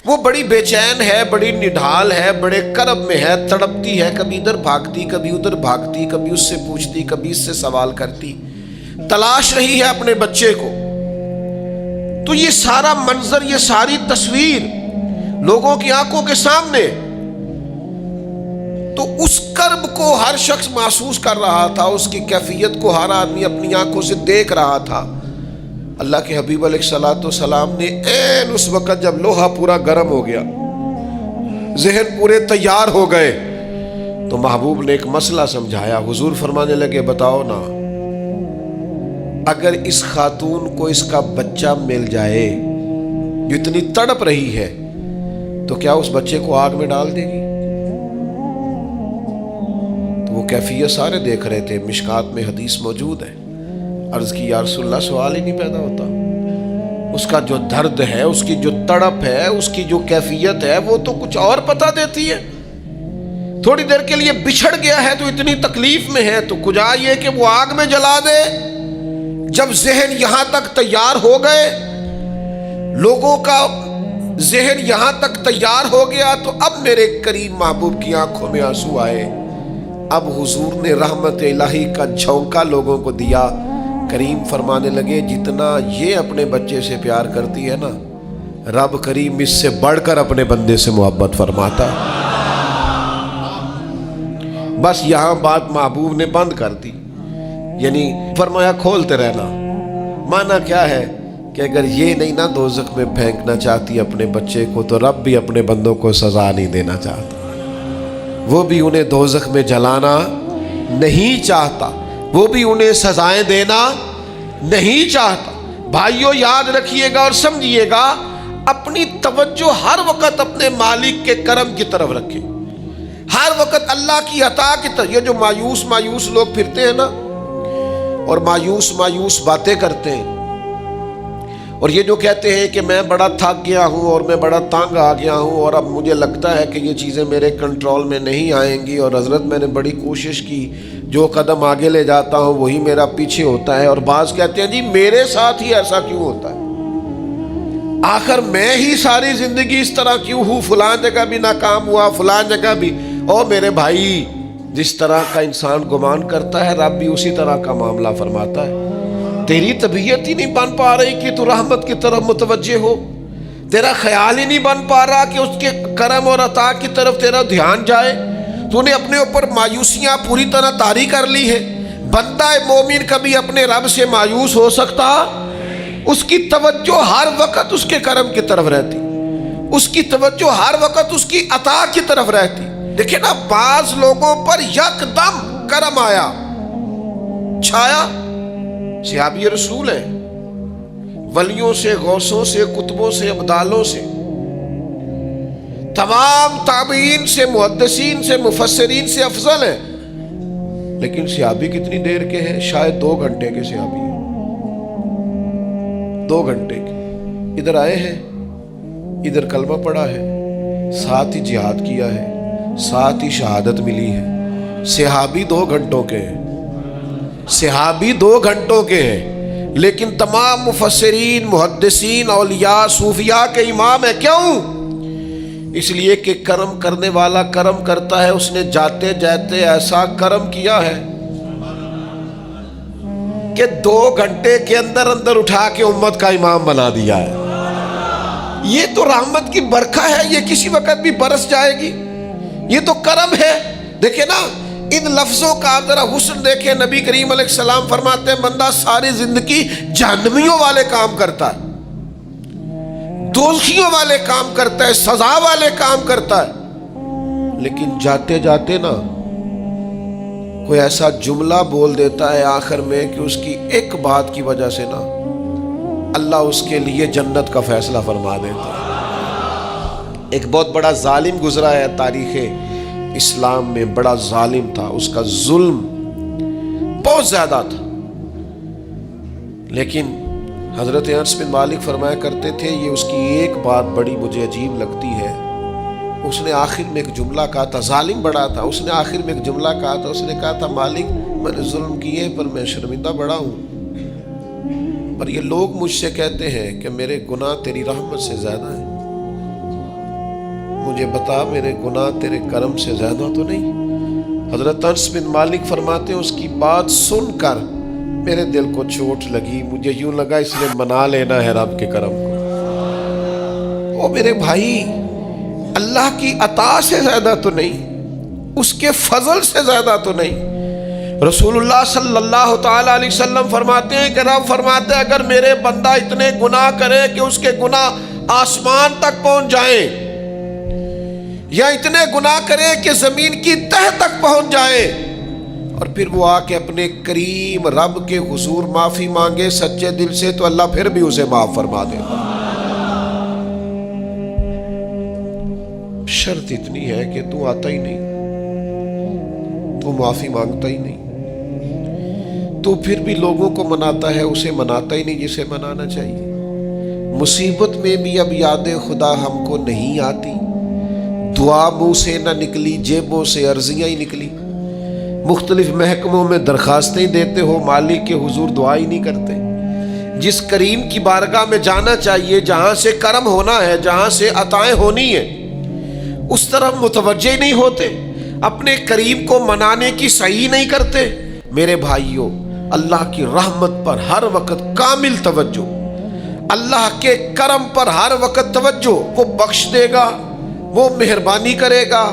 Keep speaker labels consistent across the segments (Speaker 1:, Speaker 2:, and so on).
Speaker 1: وہ بڑی بے چین ہے، بڑی نڈھال ہے، بڑے کرب میں ہے، تڑپتی ہے، کبھی ادھر بھاگتی کبھی ادھر بھاگتی، کبھی اس سے پوچھتی کبھی اس سے سوال کرتی، تلاش رہی ہے اپنے بچے کو۔ تو یہ سارا منظر، یہ ساری تصویر لوگوں کی آنکھوں کے سامنے، تو اس کرب کو ہر شخص محسوس کر رہا تھا، اس کی کیفیت کو ہر آدمی اپنی آنکھوں سے دیکھ رہا تھا۔ اللہ کے حبیب علیہ الصلوۃ والسلام نے عین اس وقت جب لوہا پورا گرم ہو گیا، ذہن پورے تیار ہو گئے، تو محبوب نے ایک مسئلہ سمجھایا۔ حضور فرمانے لگے بتاؤ نا، اگر اس خاتون کو اس کا بچہ مل جائے جو اتنی تڑپ رہی ہے، تو کیا اس بچے کو آگ میں ڈال دے گی؟ تو وہ کیفیت سارے دیکھ رہے تھے، مشکات میں حدیث موجود ہے۔ عرض کی یا رسول اللہ، سوال ہی نہیں پیدا ہوتا۔ اس کا جو درد ہے، اس کی جو تڑپ ہے، اس کی جو کیفیت ہے، وہ تو کچھ اور پتہ دیتی ہے۔ تھوڑی دیر کے لیے بچھڑ گیا ہے تو اتنی تکلیف میں ہے، تو کجا یہ کہ وہ آگ میں جلا دے۔ جب ذہن یہاں تک تیار ہو گئے، لوگوں کا ذہن یہاں تک تیار ہو گیا، تو اب میرے کریم محبوب کی آنکھوں میں آنسو آئے۔ اب حضور نے رحمت الہی کا جھونکا لوگوں کو دیا۔ کریم فرمانے لگے جتنا یہ اپنے بچے سے پیار کرتی ہے نا، رب کریم اس سے بڑھ کر اپنے بندے سے محبت فرماتا ہے۔ بس یہاں بات محبوب نے بند کر دی، یعنی فرمایا کھولتے رہنا۔ معنی کیا ہے کہ اگر یہ نہیں نا دوزخ میں پھینکنا چاہتی اپنے بچے کو، تو رب بھی اپنے بندوں کو سزا نہیں دینا چاہتا، وہ بھی انہیں دوزخ میں جلانا نہیں چاہتا، وہ بھی انہیں سزائیں دینا نہیں چاہتا۔ بھائیو یاد رکھیے گا اور سمجھیے گا، اپنی توجہ ہر وقت اپنے مالک کے کرم کی طرف رکھیں، ہر وقت اللہ کی عطا کی طرف۔ یہ جو مایوس لوگ پھرتے ہیں نا، اور مایوس باتیں کرتے ہیں، اور یہ جو کہتے ہیں کہ میں بڑا تھک گیا ہوں اور میں بڑا تنگ آ گیا ہوں، اور اب مجھے لگتا ہے کہ یہ چیزیں میرے کنٹرول میں نہیں آئیں گی، اور حضرت میں نے بڑی کوشش کی، جو قدم آگے لے جاتا ہوں وہی میرا پیچھے ہوتا ہے، اور بعض کہتے ہیں جی میرے ساتھ ہی ایسا کیوں ہوتا ہے، آخر میں ہی ساری زندگی اس طرح کیوں ہوں، فلاں جگہ بھی ناکام ہوا، فلاں جگہ بھی۔ اور میرے بھائی، جس طرح کا انسان گمان کرتا ہے، رب بھی اسی طرح کا معاملہ فرماتا ہے۔ تیری طبیعت ہی نہیں بن پا رہی کہ تو رحمت کی طرف متوجہ ہو، تیرا خیال ہی نہیں بن پا رہا کہ اس کے کرم اور عطا کی طرف تیرا دھیان جائے، تو نے اپنے اوپر مایوسیاں پوری طرح طاری کر لی ہے۔ بندہ مومن کبھی اپنے رب سے مایوس ہو سکتا؟ اس کی توجہ ہر وقت اس کے کرم کی طرف رہتی، اس کی توجہ ہر وقت اس کی عطا کی طرف رہتی۔ دیکھیں نا، بعض لوگوں پر یکدم کرم آیا، چھایا، صحابی رسول ہیں، ولیوں سے، غوثوں سے، کتبوں سے، ابدالوں سے، تمام تابعین سے، محدثین سے، مفسرین سے افضل ہیں، لیکن صحابی کتنی دیر کے ہیں؟ شاید 2 گھنٹے کے صحابی ہیں، 2 گھنٹے کے۔ ادھر آئے ہیں، ادھر کلمہ پڑھا ہے، ساتھ ہی جہاد کیا ہے، ساتھ ہی شہادت ملی ہے۔ صحابی 2 گھنٹوں کے ہیں، صحابی 2 گھنٹوں کے ہیں، لیکن تمام مفسرین، محدثین، اولیاء، صوفیاء کے امام ہیں۔ کیوں؟ اس لیے کہ کرم کرنے والا کرم کرتا ہے، اس نے جاتے جاتے ایسا کرم کیا ہے کہ 2 گھنٹے کے اندر اٹھا کے امت کا امام بنا دیا ہے۔ یہ تو رحمت کی برکھا ہے، یہ کسی وقت بھی برس جائے گی، یہ تو کرم ہے۔ دیکھیں نا، ان لفظوں کا ذرا حسن دیکھیں۔ نبی کریم علیہ السلام فرماتے ہیں بندہ ساری زندگی جہنمیوں والے کام کرتا ہے، دوزخیوں والے کام کرتا ہے، سزا والے کام کرتا ہے، لیکن جاتے جاتے نا کوئی ایسا جملہ بول دیتا ہے آخر میں کہ اس کی ایک بات کی وجہ سے نا اللہ اس کے لیے جنت کا فیصلہ فرما دیتا ہے۔ ایک بہت بڑا ظالم گزرا ہے تاریخ اسلام میں، بڑا ظالم تھا، اس کا ظلم بہت زیادہ تھا، لیکن حضرت انس بن مالک فرمایا کرتے تھے یہ اس کی ایک بات بڑی مجھے عجیب لگتی ہے، اس نے آخر میں ایک جملہ کہا تھا، ظالم بڑا تھا، اس نے آخر میں ایک جملہ کہا تھا، اس نے کہا تھا مالک میں نے ظلم کیے پر میں شرمندہ بڑا ہوں، پر یہ لوگ مجھ سے کہتے ہیں کہ میرے گناہ تیری رحمت سے زیادہ ہیں۔ مجھے بتا میرے گناہ تیرے کرم سے زیادہ تو نہیں؟ حضرت انس بن مالک فرماتے ہیں اس کی بات سن کر میرے دل کو چوٹ لگی، مجھے یوں لگا اس نے منا لینا ہے رب کے کرم کو۔ او میرے بھائی، اللہ کی عطا سے زیادہ تو نہیں، اس کے فضل سے زیادہ تو نہیں۔ رسول اللہ صلی اللہ تعالیٰ علیہ وسلم فرماتے ہیں کہ رب فرماتے ہیں اگر میرے بندہ اتنے گناہ کرے کہ اس کے گناہ آسمان تک پہنچ جائیں، یا اتنے گناہ کرے کہ زمین کی تہ تک پہنچ جائیں، اور پھر وہ آ کے اپنے کریم رب کے حضور معافی مانگے سچے دل سے، تو اللہ پھر بھی اسے معاف فرما دے۔ شرط اتنی ہے کہ تو آتا ہی نہیں، تو معافی مانگتا ہی نہیں، تو پھر بھی لوگوں کو مناتا ہے، اسے مناتا ہی نہیں جسے منانا چاہیے۔ مصیبت میں بھی اب یاد خدا ہم کو نہیں آتی، دعا منہ سے نہ نکلی، جیبوں سے عرضیاں ہی نکلی، مختلف محکموں میں درخواستیں دیتے ہو، مالک کے حضور دعا ہی نہیں کرتے۔ جس کریم کی بارگاہ میں جانا چاہیے، جہاں سے کرم ہونا ہے، جہاں سے عطائیں ہونی ہیں، اس طرف متوجہ نہیں ہوتے، اپنے کریم کو منانے کی صحیح نہیں کرتے۔ میرے بھائیوں، اللہ کی رحمت پر ہر وقت کامل توجہ، اللہ کے کرم پر ہر وقت توجہ، وہ بخش دے گا، وہ مہربانی کرے گا،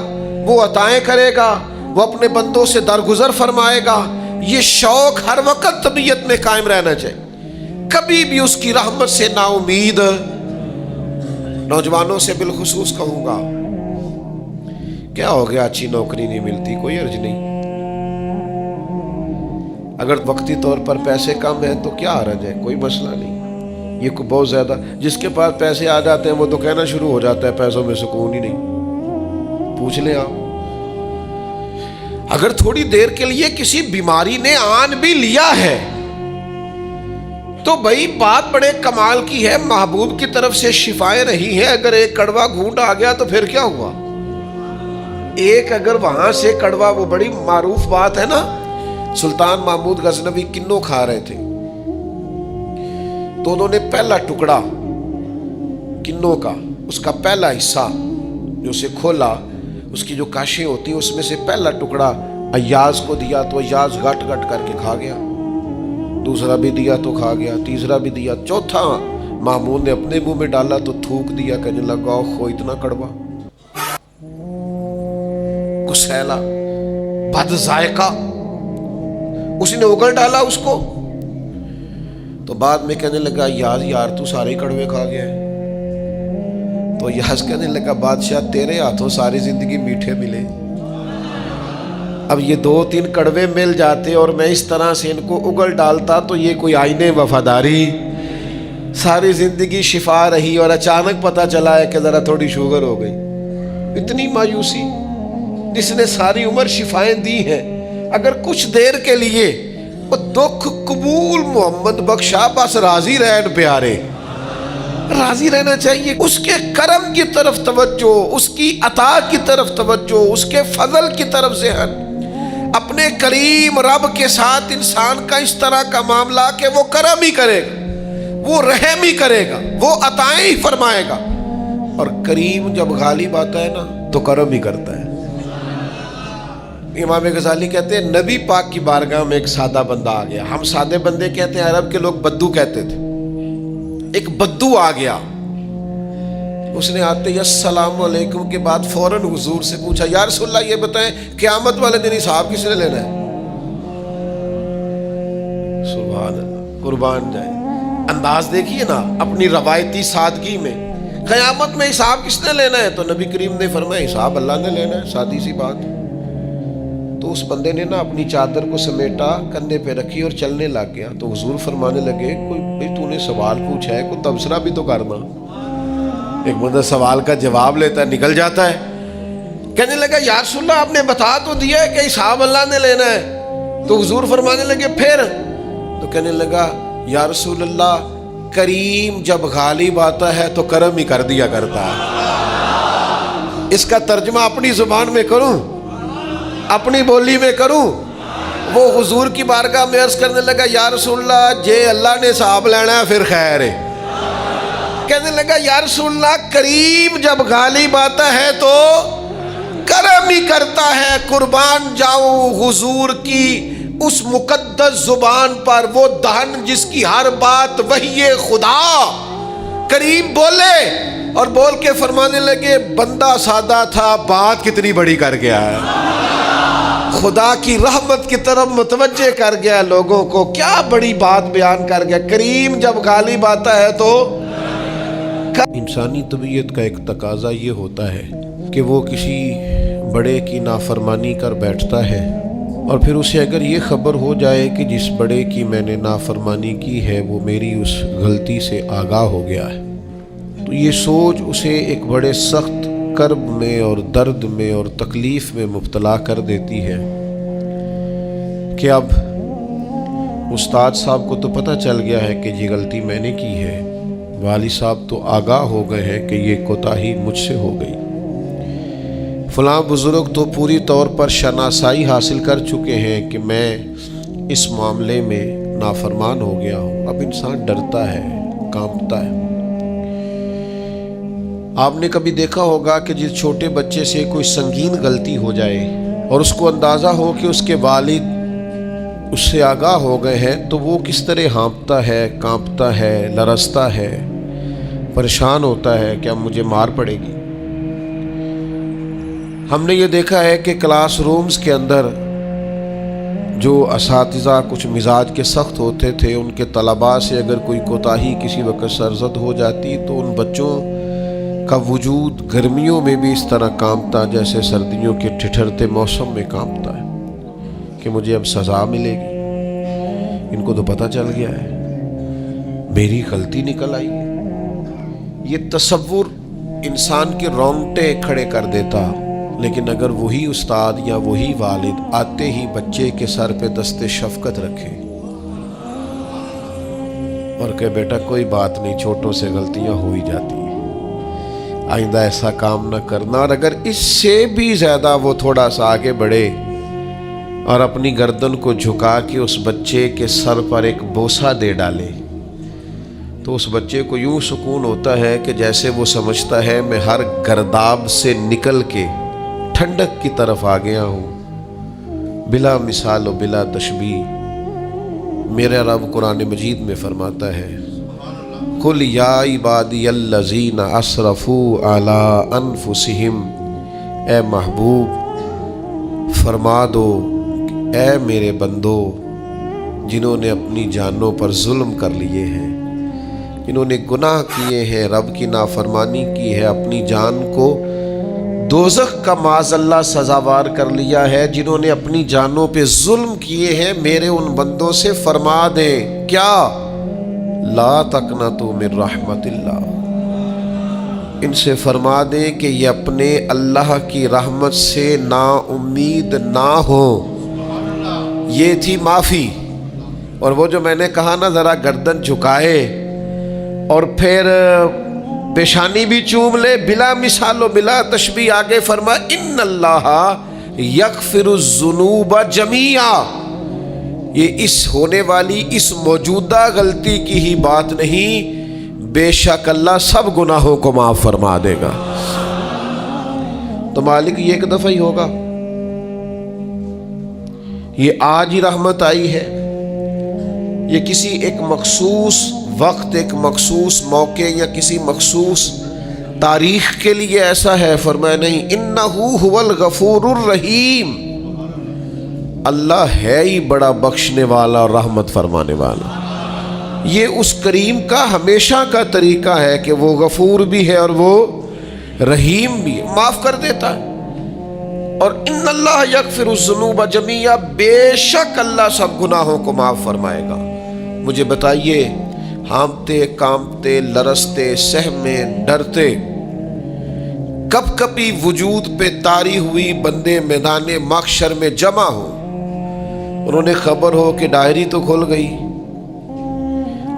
Speaker 1: وہ عطائیں کرے گا، وہ اپنے بندوں سے درگزر فرمائے گا۔ یہ شوق ہر وقت طبیعت میں قائم رہنا چاہیے، کبھی بھی اس کی رحمت سے نا امید۔ نوجوانوں سے بالخصوص کہوں گا، کیا ہو گیا اچھی نوکری نہیں ملتی، کوئی عرض نہیں، اگر وقتی طور پر پیسے کم ہیں تو کیا حرج ہے، کوئی مسئلہ نہیں۔ یہ کوئی بہت زیادہ جس کے پاس پیسے آ جاتے ہیں وہ تو کہنا شروع ہو جاتا ہے پیسوں میں سکون ہی نہیں۔ پوچھ لیں آپ، اگر تھوڑی دیر کے لیے کسی بیماری نے آن بھی لیا ہے تو بھائی بات بڑے کمال کی ہے، محبوب کی طرف سے شفائیں رہی ہیں۔ اگر ایک کڑوا گھونٹ آ گیا تو پھر کیا ہوا؟ ایک اگر وہاں سے کڑوا، وہ بڑی معروف بات ہے نا، سلطان محمود غزنوی کنو کھا رہے تھے تو انہوں نے پہلا ٹکڑا کنو کا، اس کا پہلا حصہ جو اسے کھولا، اس کی جو کاشیں ہوتی ہیں اس میں سے پہلا ٹکڑا ایاز کو دیا تو ایاز گٹ گٹ کر کے کھا گیا، دوسرا بھی دیا تو کھا گیا، تیسرا بھی دیا، چوتھا محمود نے اپنے منہ میں ڈالا تو تھوک دیا، کہنے لگا خو اتنا کڑوا، کسیلا، بد ذائقہ، اس نے اگل ڈالا اس کو، تو بعد میں کہنے لگا یار تو سارے کڑوے کھا گیا ہے۔ تو یاز کہنے لگا بادشاہ تیرے ہاتھوں ساری زندگی میٹھے ملے، اب یہ 2-3 کڑوے مل جاتے اور میں اس طرح سے ان کو اگل ڈالتا تو یہ کوئی آئینے وفاداری، ساری زندگی شفا رہی اور اچانک پتہ چلا ہے کہ ذرا تھوڑی شوگر ہو گئی۔ اتنی مایوسی، جس نے ساری عمر شفائیں دی ہیں، اگر کچھ دیر کے لیے وہ دکھ قبول محمد بخشا، بس راضی رہن پیارے، راضی رہنا چاہیے۔ اس کے کرم کی طرف توجہ، اس کی عطا کی طرف توجہ، اس کے فضل کی طرف ذہن، اپنے کریم رب کے ساتھ انسان کا اس طرح کا معاملہ کہ وہ کرم ہی کرے گا، وہ رحم ہی کرے گا، وہ عطائیں ہی فرمائے گا، اور کریم جب غالب آتا ہے نا تو کرم ہی کرتا ہے۔ امام غزالی کہتے ہیں نبی پاک کی بارگاہ میں ایک سادہ بندہ آ گیا، ہم سادے بندے کہتے ہیں، عرب کے لوگ بدو کہتے تھے، ایک بدو آ گیا، اس نے آتے ہی السلام علیکم کے بعد فوراً حضور سے پوچھا یا رسول اللہ یہ بتائیں قیامت والے دن حساب کس نے لینا ہے؟ سبحان اللہ، قربان جائے، انداز دیکھیے نا اپنی روایتی سادگی میں، قیامت میں حساب کس نے لینا ہے؟ تو نبی کریم نے فرمایا حساب اللہ نے لینا ہے، سادی سی بات۔ تو اس بندے نے نا اپنی چادر کو سمیٹا، کندھے پہ رکھی اور چلنے لگ گیا۔ تو حضور فرمانے لگے کوئی تو نے سوال پوچھا ہے، کوئی تبصرہ بھی تو کرنا۔ ایک بندہ سوال کا جواب لیتا ہے نکل جاتا ہے۔ کہنے لگا یا رسول اللہ آپ نے بتا تو دیا ہے کہ حساب اللہ نے لینا ہے۔ تو حضور فرمانے لگے پھر؟ تو کہنے لگا یا رسول اللہ کریم جب غالب آتا ہے تو کرم ہی کر دیا کرتا ہے۔ اس کا ترجمہ اپنی زبان میں کروں، اپنی بولی میں کروں؟ وہ حضور کی بارگاہ میں عرض کرنے لگا یا رسول اللہ جے اللہ نے حساب لینا ہے پھر خیر ہے، کہنے لگا یا رسول اللہ کریم جب غالب آتا ہے تو کرم ہی کرتا ہے، قربان جاؤں حضور کی اس مقدس زبان پر، وہ دہن جس کی ہر بات وحی خدا۔ کریم بولے اور بول کے فرمانے لگے بندہ سادہ تھا، بات کتنی بڑی کر گیا ہے، خدا کی رحمت کی طرف متوجہ کر گیا لوگوں کو، کیا بڑی بات بیان کر گیا۔ کریم جب غالب آتا ہے تو انسانی طبیعت کا ایک تقاضا یہ ہوتا ہے کہ وہ کسی بڑے کی نافرمانی کر بیٹھتا ہے، اور پھر اسے اگر یہ خبر ہو جائے کہ جس بڑے کی میں نے نافرمانی کی ہے وہ میری اس غلطی سے آگاہ ہو گیا ہے، تو یہ سوچ اسے ایک بڑے سخت کرب میں اور درد میں اور تکلیف میں مبتلا کر دیتی ہے کہ اب استاد صاحب کو تو پتہ چل گیا ہے کہ یہ غلطی میں نے کی ہے، والد صاحب تو آگاہ ہو گئے ہیں کہ یہ کوتاہی مجھ سے ہو گئی، فلاں بزرگ تو پوری طور پر شناسائی حاصل کر چکے ہیں کہ میں اس معاملے میں نافرمان ہو گیا ہوں۔ اب انسان ڈرتا ہے، کانپتا ہے۔ آپ نے کبھی دیکھا ہوگا کہ جس چھوٹے بچے سے کوئی سنگین غلطی ہو جائے اور اس کو اندازہ ہو کہ اس کے والد اس سے آگاہ ہو گئے ہیں تو وہ کس طرح ہانپتا ہے، کانپتا ہے، لرزتا ہے، پریشان ہوتا ہے کہ اب مجھے مار پڑے گی۔ ہم نے یہ دیکھا ہے کہ کلاس رومز کے اندر جو اساتذہ کچھ مزاج کے سخت ہوتے تھے، ان کے طلباء سے اگر کوئی کوتاہی کسی وقت سرزد ہو جاتی تو ان بچوں کا وجود گرمیوں میں بھی اس طرح کانپتا جیسے سردیوں کے ٹھٹھرتے موسم میں کانپتا ہے کہ مجھے اب سزا ملے گی، ان کو تو پتہ چل گیا ہے، میری غلطی نکل آئی ہے۔ یہ تصور انسان کے رونگٹے کھڑے کر دیتا، لیکن اگر وہی استاد یا وہی والد آتے ہی بچے کے سر پہ دست شفقت رکھے اور کہ بیٹا کوئی بات نہیں، چھوٹوں سے غلطیاں ہو ہی جاتی ہیں، آئندہ ایسا کام نہ کرنا، اور اگر اس سے بھی زیادہ وہ تھوڑا سا آگے بڑھے اور اپنی گردن کو جھکا کے اس بچے کے سر پر ایک بوسہ دے ڈالے تو اس بچے کو یوں سکون ہوتا ہے کہ جیسے وہ سمجھتا ہے میں ہر گرداب سے نکل کے ٹھنڈک کی طرف آ گیا ہوں، بلا مثال و بلا تشبیہ۔ میرا رب قرآن مجید میں فرماتا ہے قُلْ يَا عِبَادِيَ الَّذِينَ أَسْرَفُوا عَلَىٰ أَنفُسِهِمْ، اے محبوب فرما دو اے میرے بندو جنہوں نے اپنی جانوں پر ظلم کر لیے ہیں، جنہوں نے گناہ کیے ہیں، رب کی نافرمانی کی ہے، اپنی جان کو دوزخ کا معاذ اللہ سزاوار کر لیا ہے، جنہوں نے اپنی جانوں پہ ظلم کیے ہیں، میرے ان بندوں سے فرما دیں کیا لا تقنطوا من رحمت اللہ، ان سے فرما دیں کہ یہ اپنے اللہ کی رحمت سے نا امید نہ ہو۔ یہ تھی معافی، اور وہ جو میں نے کہا نا ذرا گردن جھکائے اور پھر پیشانی بھی چوم لے، بلا مثال و بلا تشبیہ، آگے فرما ان اللہ یغفر الذنوب جمیعا، یہ اس ہونے والی اس موجودہ غلطی کی ہی بات نہیں، بے شک اللہ سب گناہوں کو معاف فرما دے گا۔ تو مالک یہ ایک دفعہ ہی ہوگا، یہ آج ہی رحمت آئی ہے، یہ کسی ایک مخصوص وقت، ایک مخصوص موقع یا کسی مخصوص تاریخ کے لیے ایسا ہے؟ فرمایا نہیں، انہو هو الغفور الرحیم، اللہ ہے ہی بڑا بخشنے والا اور رحمت فرمانے والا۔ یہ اس کریم کا ہمیشہ کا طریقہ ہے کہ وہ غفور بھی ہے اور وہ رحیم بھی ہے، معاف کر دیتا ہے۔ اور ان اللہ یغفر الذنوب جمیعا، بے شک اللہ سب گناہوں کو معاف فرمائے گا۔ مجھے بتائیے، ہانپتے کانپتے لرزتے سہمے ڈرتے کب کبھی وجود پہ طاری ہوئی بندے میدان محشر میں جمع ہو، انہوں نے خبر ہو کہ ڈائری تو کھل گئی،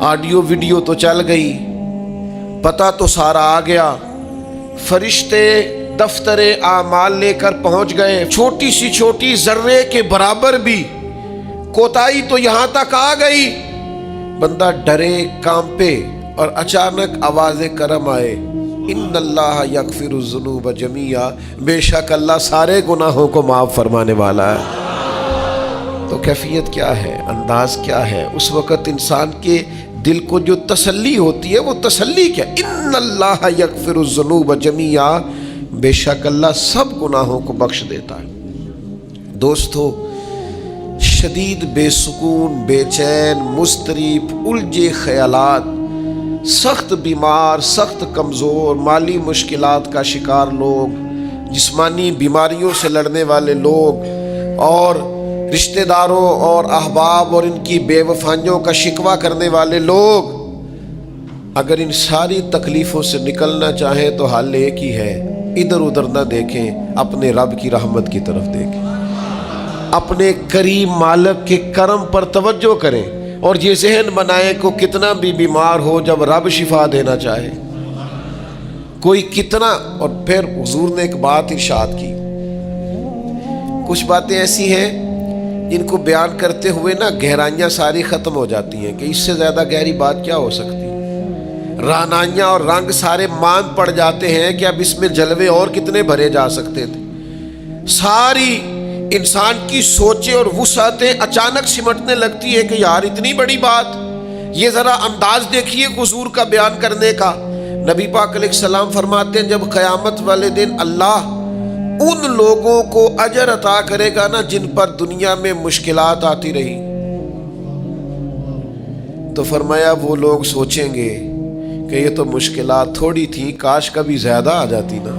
Speaker 1: آڈیو ویڈیو تو چل گئی، پتہ تو سارا آ گیا، فرشتے دفتر اعمال لے کر پہنچ گئے، چھوٹی سی چھوٹی ذرے کے برابر بھی کوتاہی تو یہاں تک آ گئی، بندہ ڈرے کانپے اور اچانک آواز کرم آئے، ان اللہ یغفر الذنوب جمیعا، بے شک اللہ سارے گناہوں کو معاف فرمانے والا ہے۔ تو کیفیت کیا ہے، انداز کیا ہے؟ اس وقت انسان کے دل کو جو تسلی ہوتی ہے، وہ تسلی کیا؟ ان اللہ یغفر الذنوب جمیعا، بے شک اللہ سب گناہوں کو بخش دیتا ہے۔ دوستو، شدید بے سکون، بے چین، مضطرب، الجھے خیالات، سخت بیمار، سخت کمزور، مالی مشکلات کا شکار لوگ، جسمانی بیماریوں سے لڑنے والے لوگ، اور رشتہ داروں اور احباب اور ان کی بے وفائیوں کا شکوہ کرنے والے لوگ، اگر ان ساری تکلیفوں سے نکلنا چاہیں تو حل ایک ہی ہے، ادھر ادھر نہ دیکھیں، اپنے رب کی رحمت کی طرف دیکھیں، اپنے کریم مالک کے کرم پر توجہ کریں، اور یہ ذہن بنائیں کہ کتنا بھی بیمار ہو، جب رب شفا دینا چاہے، کوئی کتنا۔ اور پھر حضور نے ایک بات ارشاد کی، کچھ باتیں ایسی ہیں جن کو بیان کرتے ہوئے نا گہرائیاں ساری ختم ہو جاتی ہیں کہ اس سے زیادہ گہری بات کیا ہو سکتی، رعنائیاں اور رنگ سارے مان پڑ جاتے ہیں کہ اب اس میں جلوے اور کتنے بھرے جا سکتے تھے۔ ساری انسان کی سوچیں اور وسعتیں اچانک سمٹنے لگتی ہے کہ یار اتنی بڑی بات، یہ ذرا انداز دیکھیے حضور کا بیان کرنے کا۔ نبی پاک علیہ السلام فرماتے ہیں جب قیامت والے دن اللہ ان لوگوں کو اجر عطا کرے گا نا جن پر دنیا میں مشکلات آتی رہی، تو فرمایا وہ لوگ سوچیں گے کہ یہ تو مشکلات تھوڑی تھی، کاش کبھی زیادہ آ جاتی نا،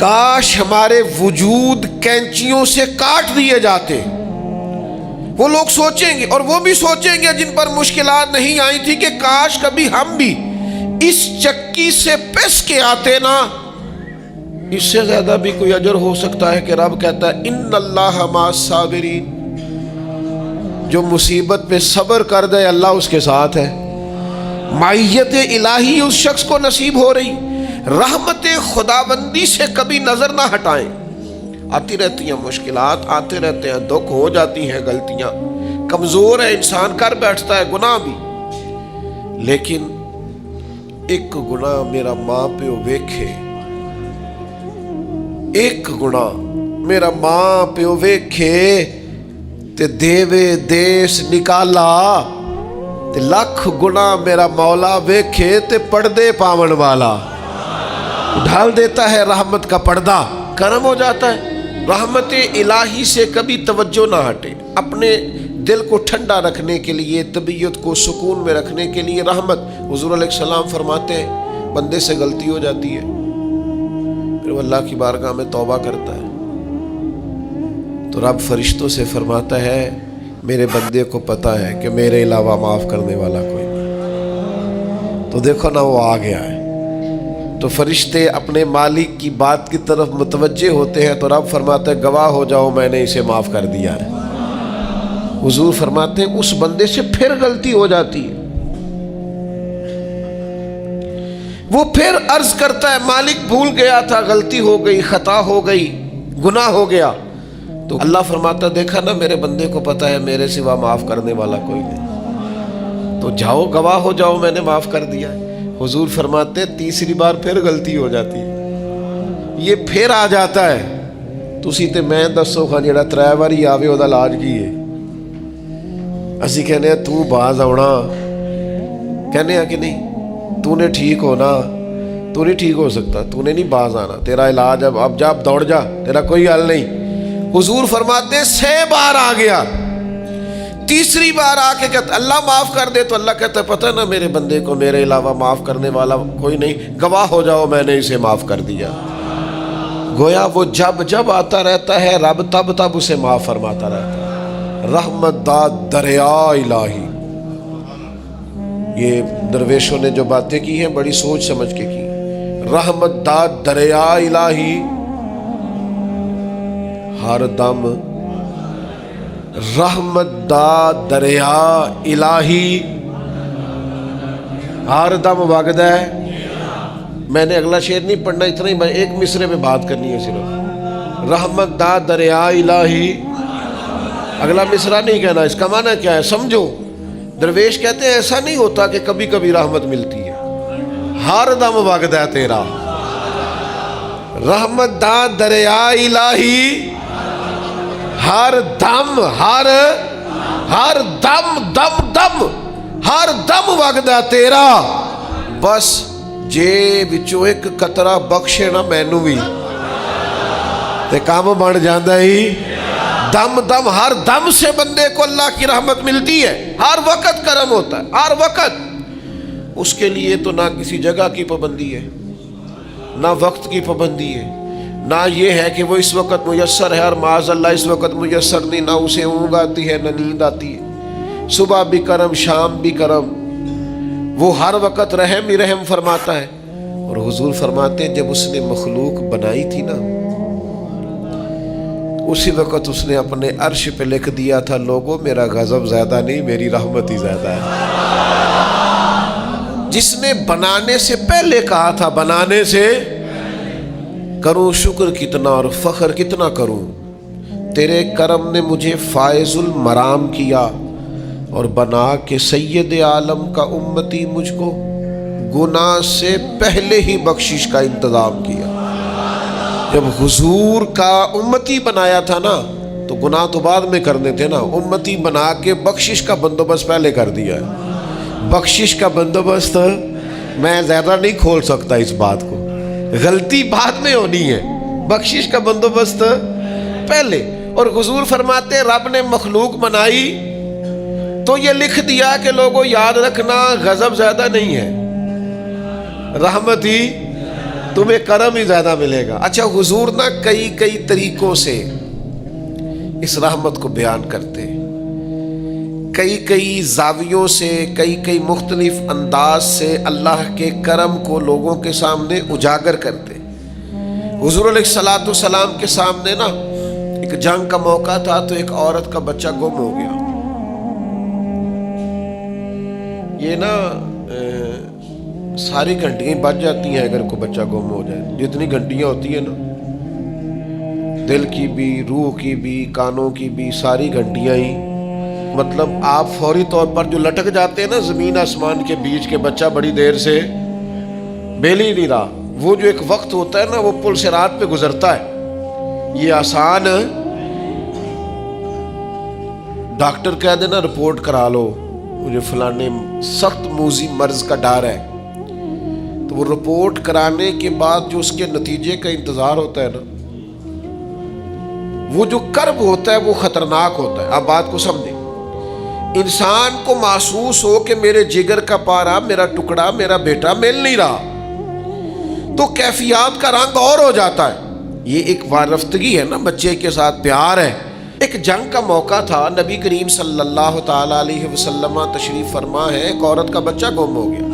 Speaker 1: کاش ہمارے وجود کینچیوں سے کاٹ دیے جاتے۔ وہ لوگ سوچیں گے، اور وہ بھی سوچیں گے جن پر مشکلات نہیں آئی تھی کہ کاش کبھی ہم بھی اس چکی سے پس کے آتے نا، اس سے زیادہ بھی کوئی اجر ہو سکتا ہے کہ رب کہتا ہے ان اللہ مع الصابرین، جو مصیبت پہ صبر کر دے اللہ اس کے ساتھ ہے۔ معیت الہی اس شخص کو نصیب ہو رہی، رحمت خداوندی سے کبھی نظر نہ ہٹائیں۔ آتی رہتی ہیں مشکلات، آتے رہتے ہیں دکھ، ہو جاتی ہیں غلطیاں، کمزور ہے انسان، کر بیٹھتا ہے گناہ بھی، لیکن ایک گناہ میرا ماں پیو ویکھے، ایک گناہ میرا ماں پیو ویکھے تے دیوے دیس نکالا، تے لکھ گناہ میرا مولا ویکھے تے پردے پاون والا، ڈھال دیتا ہے رحمت کا پردہ، کرم ہو جاتا ہے۔ رحمت الہی سے کبھی توجہ نہ ہٹے، اپنے دل کو ٹھنڈا رکھنے کے لیے، طبیعت کو سکون میں رکھنے کے لیے رحمت۔ حضور علیہ السلام فرماتے ہیں بندے سے غلطی ہو جاتی ہے، پھر وہ اللہ کی بارگاہ میں توبہ کرتا ہے تو رب فرشتوں سے فرماتا ہے میرے بندے کو پتا ہے کہ میرے علاوہ معاف کرنے والا کوئی نہیں، تو دیکھو نا وہ آ گیا ہے، تو فرشتے اپنے مالک کی بات کی طرف متوجہ ہوتے ہیں، تو رب فرماتا ہے گواہ ہو جاؤ میں نے اسے معاف کر دیا ہے۔ حضور فرماتے ہیں اس بندے سے پھر غلطی ہو جاتی ہے، وہ پھر عرض کرتا ہے مالک بھول گیا تھا، غلطی ہو گئی، خطا ہو گئی، گناہ ہو گیا، تو اللہ فرماتا دیکھا نا میرے بندے کو پتا ہے میرے سوا معاف کرنے والا کوئی نہیں، تو جاؤ گواہ ہو جاؤ میں نے معاف کر دیا ہے۔ حضور فرماتے تیسری بار پھر غلطی ہو جاتی ہے، یہ پھر آ جاتا ہے، تسی تے میں دسو خان جڑا 3 واری آوے او دا علاج کی ہے؟ اسی کہنے ہیں تو باز آنا، کہنے ہیں کہ نہیں تو نے ٹھیک ہونا، تو نہیں ٹھیک ہو سکتا، تو نے نہیں باز آنا، تیرا علاج اب جا، اب دوڑ جا، تیرا کوئی حل نہیں۔ حضور فرماتے ہیں 6 بار آ گیا، تیسری بار آ کے کہتا اللہ معاف کر دے، تو اللہ کہتا ہے پتہ نا میرے بندے کو میرے علاوہ معاف کرنے والا کوئی نہیں، گواہ ہو جاؤ میں نے اسے معاف کر دیا۔ گویا وہ جب جب آتا رہتا ہے رب تب تب اسے معاف فرماتا رہتا ہے۔ رحمت داد دریا الہی، یہ درویشوں نے جو باتیں کی ہیں بڑی سوچ سمجھ کے کی۔ رحمت داد دریا الہی، ہر دم رحمت دا دریا الہی، ہر دم وگدا ہے۔ میں نے اگلا شعر نہیں پڑھنا، اتنا ہی میں ایک مصرے میں بات کرنی ہے صرف، رحمت دا دریا الہی، اگلا مصرع نہیں کہنا، اس کا معنی کیا ہے سمجھو، درویش کہتے ہیں ایسا نہیں ہوتا کہ کبھی کبھی رحمت ملتی ہے، ہر دم وعدہ ہے تیرا، رحمت دا دریا الہی ہر دم، ہر دم دم ہر دم وعدہ تیرا، بس جے وچوں ایک قطرہ بخشے نا مینوں بھی تے کام بن جاندا ہی۔ دم ہر دم سے بندے کو اللہ کی رحمت ملتی ہے، ہر وقت کرم ہوتا ہے، ہر وقت۔ اس کے لیے تو نہ کسی جگہ کی پابندی ہے، نہ وقت کی پابندی ہے، نہ یہ ہے کہ وہ اس وقت میسر ہے اور معاذ اللہ اس وقت میسر نہیں، نہ اسے اونگ آتی ہے نہ نیند آتی ہے، صبح بھی کرم شام بھی کرم، وہ ہر وقت رحم ہی رحم فرماتا ہے۔ اور حضور فرماتے ہیں جب اس نے مخلوق بنائی تھی نا، اسی وقت اس نے اپنے عرش پہ لکھ دیا تھا، لوگوں میرا غضب زیادہ نہیں، میری رحمت ہی زیادہ ہے۔ جس نے بنانے سے پہلے کہا تھا، بنانے سے کروں شکر کتنا اور فخر کتنا کروں، تیرے کرم نے مجھے فائز المرام کیا اور بنا کے سید عالم کا امتی مجھ کو گناہ سے پہلے ہی بخشش کا انتظام کیا۔ جب حضور کا امتی بنایا تھا نا تو گناہ تو بعد میں کرنے تھے نا، امتی بنا کے بخشش کا بندوبست پہلے کر دیا ہے۔ بخشش کا بندوبست میں زیادہ نہیں کھول سکتا اس بات کو، غلطی بعد میں ہونی ہے، بخشش کا بندوبست پہلے۔ اور حضور فرماتے رب نے مخلوق بنائی تو یہ لکھ دیا کہ لوگوں یاد رکھنا غضب زیادہ نہیں ہے، رحمت ہی، تمہیں کرم ہی زیادہ ملے گا۔ اچھا حضور نا کئی طریقوں سے اس رحمت کو بیان کرتے، کئی زاویوں سے، کئی مختلف انداز سے اللہ کے کرم کو لوگوں کے سامنے اجاگر کرتے۔ حضور علیہ الصلوۃ والسلام کے سامنے نا ایک جنگ کا موقع تھا تو ایک عورت کا بچہ گم ہو گیا۔ یہ نا ساری گھنٹیاں بج جاتی ہیں اگر کوئی بچہ گم ہو جائے، جتنی گھنٹیاں ہوتی ہیں نا، دل کی بھی، روح کی بھی، کانوں کی بھی، ساری گھنٹیاں ہی، مطلب آپ فوری طور پر جو لٹک جاتے ہیں نا زمین آسمان کے بیچ کے، بچہ بڑی دیر سے بیل ہی نہیں رہا، وہ جو ایک وقت ہوتا ہے نا وہ پل صراط پہ گزرتا ہے، یہ آسان ڈاکٹر کہہ دینا رپورٹ کرا لو مجھے فلانے سخت موذی مرض کا ڈر ہے، تو وہ رپورٹ کرانے کے بعد جو اس کے نتیجے کا انتظار ہوتا ہے نا، وہ جو کرب ہوتا ہے وہ خطرناک ہوتا ہے۔ آپ بات کو سمجھیں، انسان کو محسوس ہو کہ میرے جگر کا پارا، میرا ٹکڑا، میرا بیٹا مل نہیں رہا، تو کیفیات کا رنگ اور ہو جاتا ہے۔ یہ ایک وارفتگی ہے نا، بچے کے ساتھ پیار ہے۔ ایک جنگ کا موقع تھا، نبی کریم صلی اللہ تعالی علیہ وسلم تشریف فرما ہے، ایک عورت کا بچہ گم ہو گیا۔